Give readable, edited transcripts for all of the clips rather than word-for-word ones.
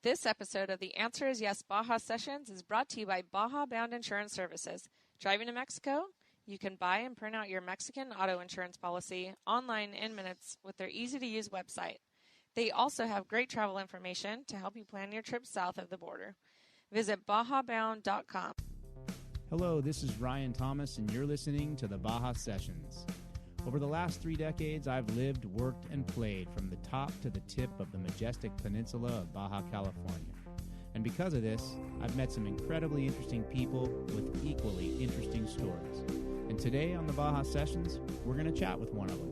This episode of the Answer is Yes Baja Sessions is brought to you by Baja Bound Insurance Services. Driving to Mexico? You can buy and print out your Mexican auto insurance policy online in minutes with their easy-to-use website. They also have great travel information to help you plan your trip south of the border. Visit bajabound.com. Hello, this is Ryan Thomas, and you're listening to the Baja Sessions. Over the last 3 decades, I've lived, worked, and played from the top to the tip of the majestic peninsula of Baja, California. And because of this, I've met some incredibly interesting people with equally interesting stories. And today on the Baja Sessions, we're going to chat with one of them.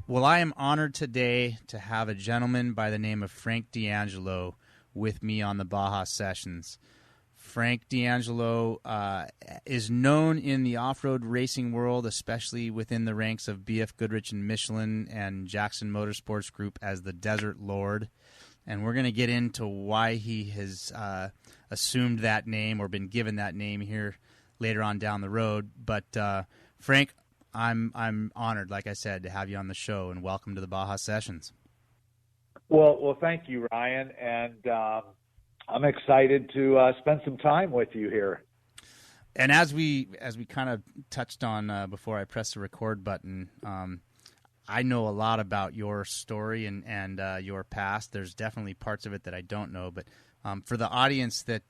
Well, I am honored today to have a gentleman by the name of Frank DeAngelo with me on the Baja Sessions. Frank DeAngelo is known in the off-road racing world, especially within the ranks of BFGoodrich and Michelin and Jackson Motorsports Group, as the Desert Lord. And we're going to get into why he has assumed that name or been given that name here later on down the road. But Frank, I'm honored, like I said, to have you on the show, and welcome to the Baja Sessions. Well, thank you, Ryan, and I'm excited to spend some time with you here. And as we kind of touched on before I pressed the record button, I know a lot about your story and your past. There's definitely parts of it that I don't know, but for the audience that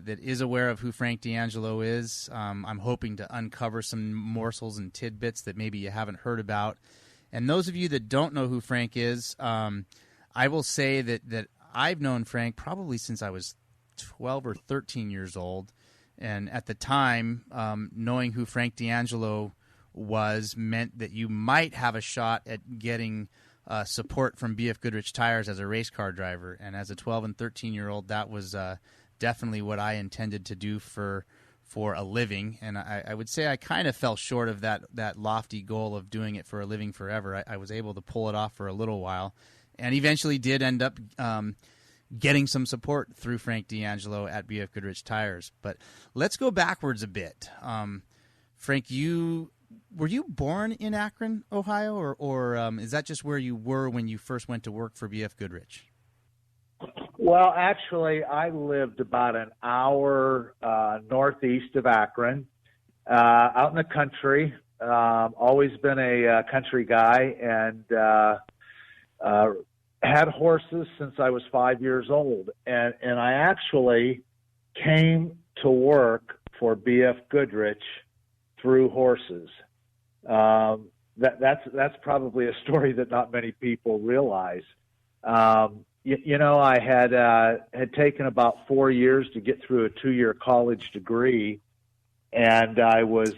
is aware of who Frank DeAngelo is, I'm hoping to uncover some morsels and tidbits that maybe you haven't heard about. And those of you that don't know who Frank is, I will say that I've known Frank probably since I was 12 or 13 years old. And at the time, knowing who Frank DeAngelo was meant that you might have a shot at getting support from BFGoodrich Tires as a race car driver. And as a 12 and 13-year-old, that was definitely what I intended to do for a living. And I would say I kind of fell short of that lofty goal of doing it for a living forever. I was able to pull it off for a little while and eventually did end up getting some support through Frank DeAngelo at BFGoodrich Tires. But let's go backwards a bit. Frank, were you born in Akron, Ohio, or is that just where you were when you first went to work for BFGoodrich? Well, actually, I lived about an hour northeast of Akron, out in the country. Always been a country guy, and had horses since I was 5 years old. And I actually came to work for BFGoodrich through horses. That's probably a story that not many people realize. I had taken about 4 years to get through a 2-year college degree, and I was.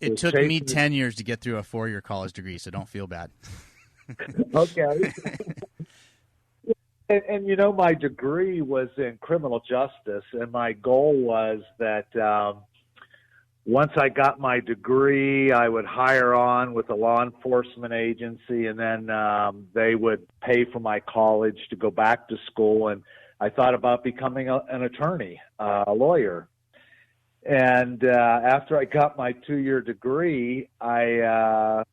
It took me 10 years to get through a 4-year college degree, so don't feel bad. Okay. And my degree was in criminal justice, and my goal was that once I got my degree, I would hire on with a law enforcement agency, and then they would pay for my college to go back to school. And I thought about becoming an attorney, a lawyer. And after I got my 2-year degree, I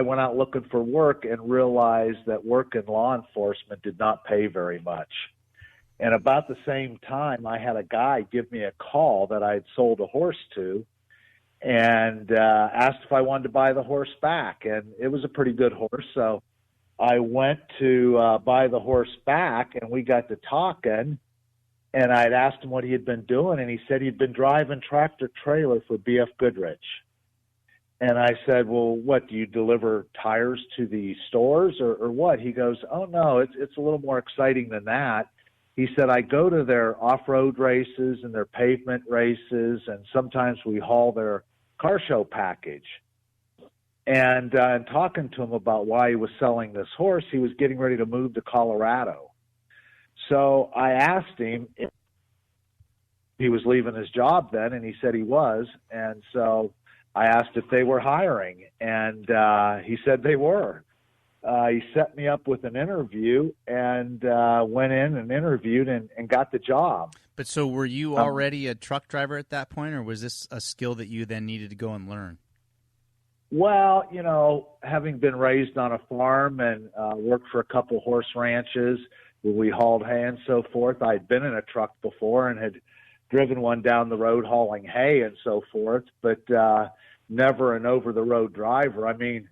went out looking for work and realized that work in law enforcement did not pay very much. And about the same time, I had a guy give me a call that I had sold a horse to, and asked if I wanted to buy the horse back. And it was a pretty good horse, so I went to buy the horse back, and we got to talking, and I'd asked him what he had been doing, and he said he'd been driving tractor-trailer for BFGoodrich. And I said, well, what, do you deliver tires to the stores or what? He goes, oh, no, it's a little more exciting than that. He said, I go to their off-road races and their pavement races, and sometimes we haul their car show package. And talking to him about why he was selling this horse, he was getting ready to move to Colorado. So I asked him if he was leaving his job then, and he said he was. And so I asked if they were hiring, and he said they were. He set me up with an interview and went in and interviewed and got the job. But so were you already a truck driver at that point, or was this a skill that you then needed to go and learn? Well, having been raised on a farm and worked for a couple horse ranches where we hauled hay and so forth, I'd been in a truck before and had driven one down the road hauling hay and so forth, but never an over-the-road driver. I mean,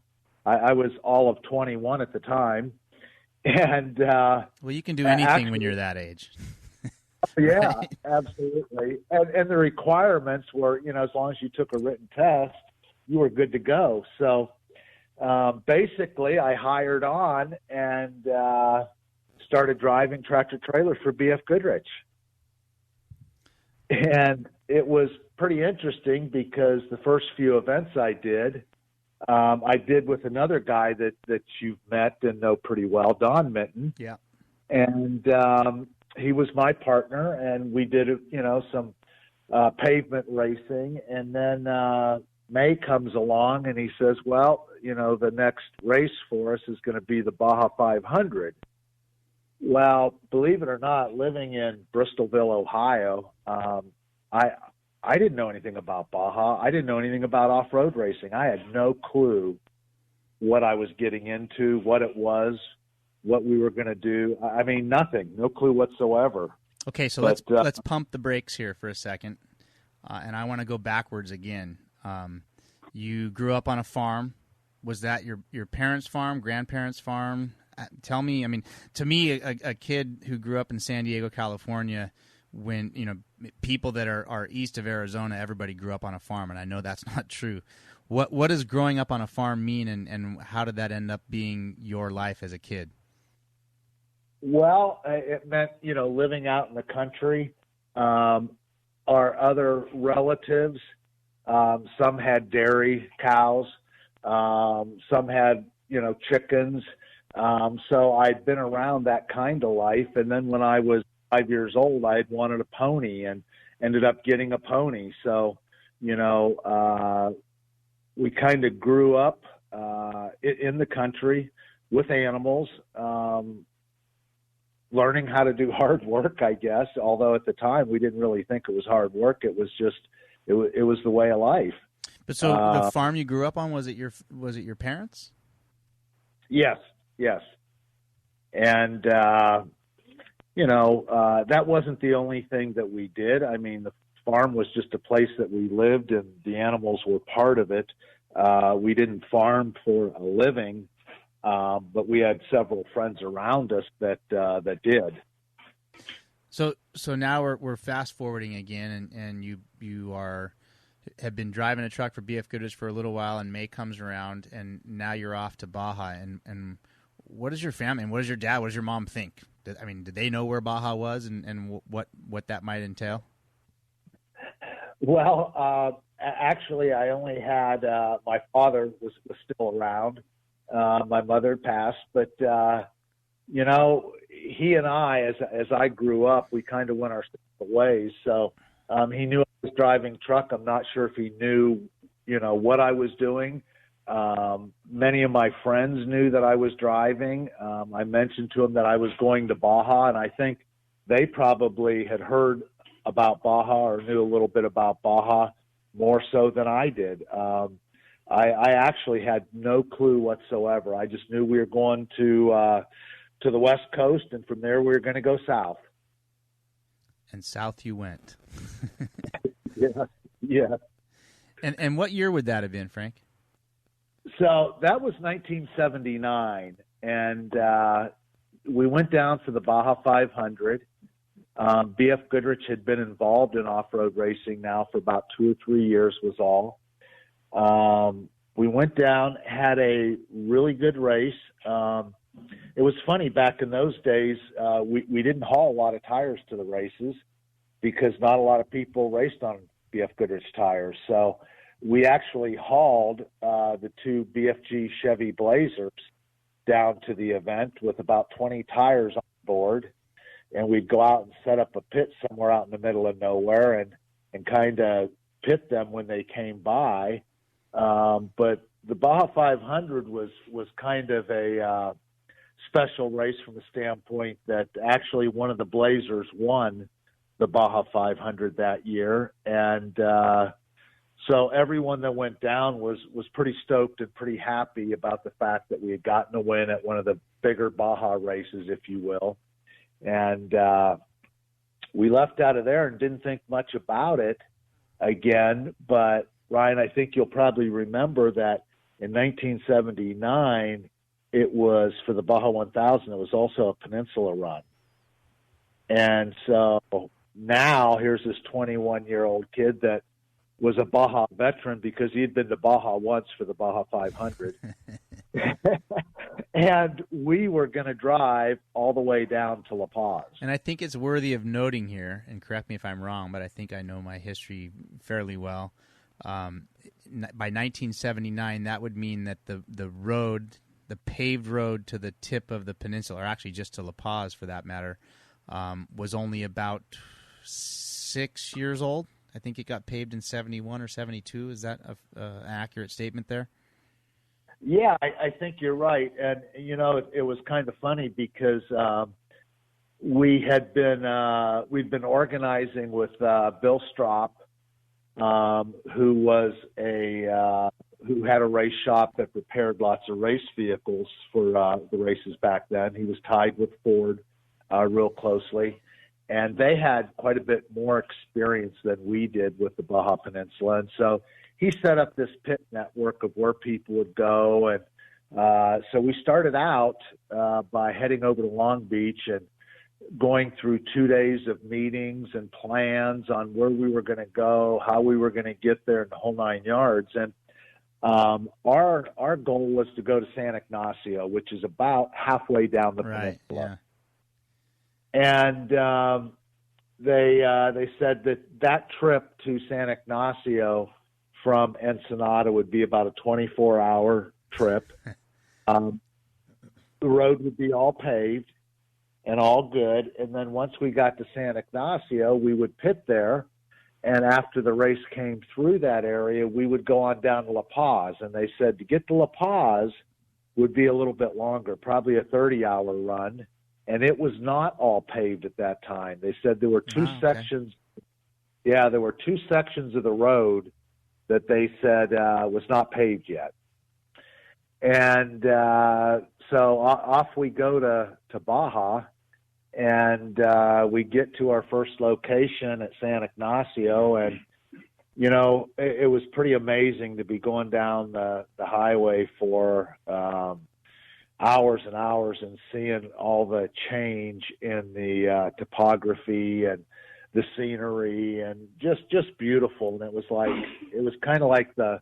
I was all of 21 at the time. And well, you can do anything when you're that age. Yeah, right? Absolutely. And the requirements were, as long as you took a written test, you were good to go. So basically, I hired on and started driving tractor trailers for BFGoodrich. And it was pretty interesting because the first few events I did with another guy that you've met and know pretty well, Don Minton. Yeah. And he was my partner, and we did, some pavement racing. And then May comes along, and he says, well, the next race for us is going to be the Baja 500. Well, believe it or not, living in Bristolville, Ohio, I didn't know anything about Baja. I didn't know anything about off-road racing. I had no clue what I was getting into, what it was, what we were going to do. I mean, nothing, no clue whatsoever. Okay, so let's pump the brakes here for a second, and I want to go backwards again. You grew up on a farm. Was that your parents' farm, grandparents' farm? Tell me. I mean, to me, a kid who grew up in San Diego, California, when people that are east of Arizona, everybody grew up on a farm, and I know that's not true. What does growing up on a farm mean, and how did that end up being your life as a kid? Well, it meant living out in the country. Our other relatives, some had dairy cows, some had chickens. So I'd been around that kind of life. And then when I was 5 years old, I had wanted a pony and ended up getting a pony. So, we kind of grew up in the country with animals, learning how to do hard work, I guess, although at the time we didn't really think it was hard work. It was just, it was the way of life. But so the farm you grew up on, was it your parents? Yes. And, that wasn't the only thing that we did. I mean, the farm was just a place that we lived, and the animals were part of it. We didn't farm for a living, but we had several friends around us that did. So now we're fast forwarding again, and you have been driving a truck for BFGoodrich for a little while, and May comes around, and now you're off to Baja. And what does your family, and what does your dad, what does your mom think? Did they know where Baja was and what that might entail? Well, actually, I only had my father was still around. My mother passed, but he and I, as I grew up, we kind of went our separate ways. So he knew I was driving truck. I'm not sure if he knew, what I was doing. Many of my friends knew that I was driving. I mentioned to him that I was going to Baja, and I think they probably had heard about Baja or knew a little bit about Baja more so than I did. I actually had no clue whatsoever. I just knew we were going to the West Coast, and from there we were going to go south. And south you went. Yeah. And what year would that have been, Frank? So that was 1979, and we went down for the Baja 500. BFGoodrich had been involved in off-road racing now for about 2 or 3 years was all. We went down, had a really good race. It was funny, back in those days, we didn't haul a lot of tires to the races because not a lot of people raced on BFGoodrich tires. So we actually hauled the 2 BFG Chevy Blazers down to the event with about 20 tires on board, and we'd go out and set up a pit somewhere out in the middle of nowhere and kind of pit them when they came by. But the Baja 500 was kind of a special race from the standpoint that actually one of the Blazers won the Baja 500 that year, and so everyone that went down was pretty stoked and pretty happy about the fact that we had gotten a win at one of the bigger Baja races, if you will. And we left out of there and didn't think much about it again. But, Ryan, I think you'll probably remember that in 1979, it was for the Baja 1000, it was also a peninsula run. And so now here's this 21-year-old kid that was a Baja veteran because he had been to Baja once for the Baja 500. And we were going to drive all the way down to La Paz. And I think it's worthy of noting here, and correct me if I'm wrong, but I think I know my history fairly well. By 1979, that would mean that the road, the paved road to the tip of the peninsula, or actually just to La Paz for that matter, was only about 6 years old. I think it got paved in 71 or 72. Is that an accurate statement there? Yeah, I think you're right. And, you know, it was kind of funny because we'd been organizing with Bill Stropp, who had a race shop that prepared lots of race vehicles for the races back then. He was tied with Ford real closely. And they had quite a bit more experience than we did with the Baja Peninsula. And so he set up this pit network of where people would go. And so we started out by heading over to Long Beach and going through 2 days of meetings and plans on where we were going to go, how we were going to get there, and the whole 9 yards. And our goal was to go to San Ignacio, which is about halfway down the peninsula. Yeah. And they said that trip to San Ignacio from Ensenada would be about a 24-hour trip. The road would be all paved and all good. And then once we got to San Ignacio, we would pit there. And after the race came through that area, we would go on down to La Paz. And they said to get to La Paz would be a little bit longer, probably a 30-hour run. And it was not all paved at that time. They said there were two sections. Yeah, there were 2 sections of the road that they said was not paved yet. And so off we go to Baja, and we get to our first location at San Ignacio. And, you know, it was pretty amazing to be going down the highway for hours and hours and seeing all the change in the topography and the scenery, and just beautiful. And it was kind of like the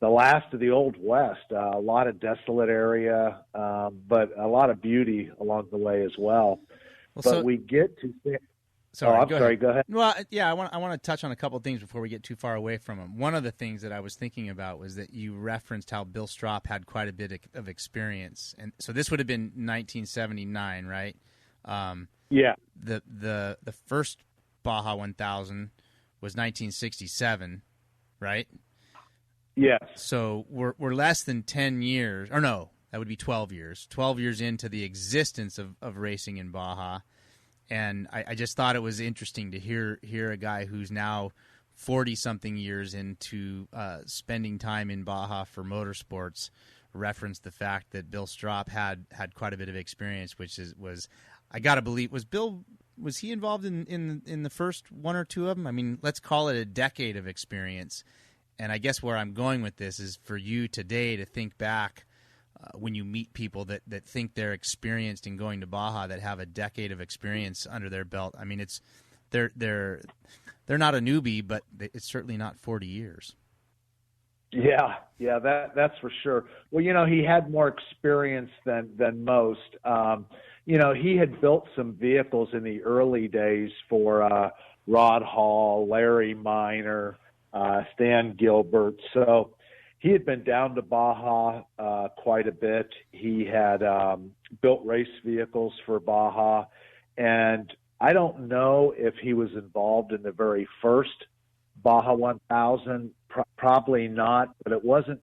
last of the Old West, a lot of desolate area, but a lot of beauty along the way as well. But we get to Sorry, go ahead. Well, yeah, I want to touch on a couple of things before we get too far away from them. One of the things that I was thinking about was that you referenced how Bill Stropp had quite a bit of experience, and so this would have been 1979, right? Yeah. The first Baja 1000 was 1967, right? Yes. So we're less than 10 years, or no, that would be 12 years. 12 years into the existence of racing in Baja. And I just thought it was interesting to hear a guy who's now 40-something years into spending time in Baja for motorsports reference the fact that Bill Stropp had quite a bit of experience, which was I got to believe, was he involved in the first one or two of them? I mean, let's call it a decade of experience. And I guess where I'm going with this is for you today to think back when you meet people that think they're experienced in going to Baja, that have a decade of experience under their belt. I mean, they're not a newbie, but it's certainly not 40 years. Yeah, that's for sure. Well, you know, he had more experience than most. You know, he had built some vehicles in the early days for Rod Hall, Larry Minor, Stan Gilbert. So he had been down to Baja quite a bit. He had built race vehicles for Baja, and I don't know if he was involved in the very first Baja 1000. Probably not, but it wasn't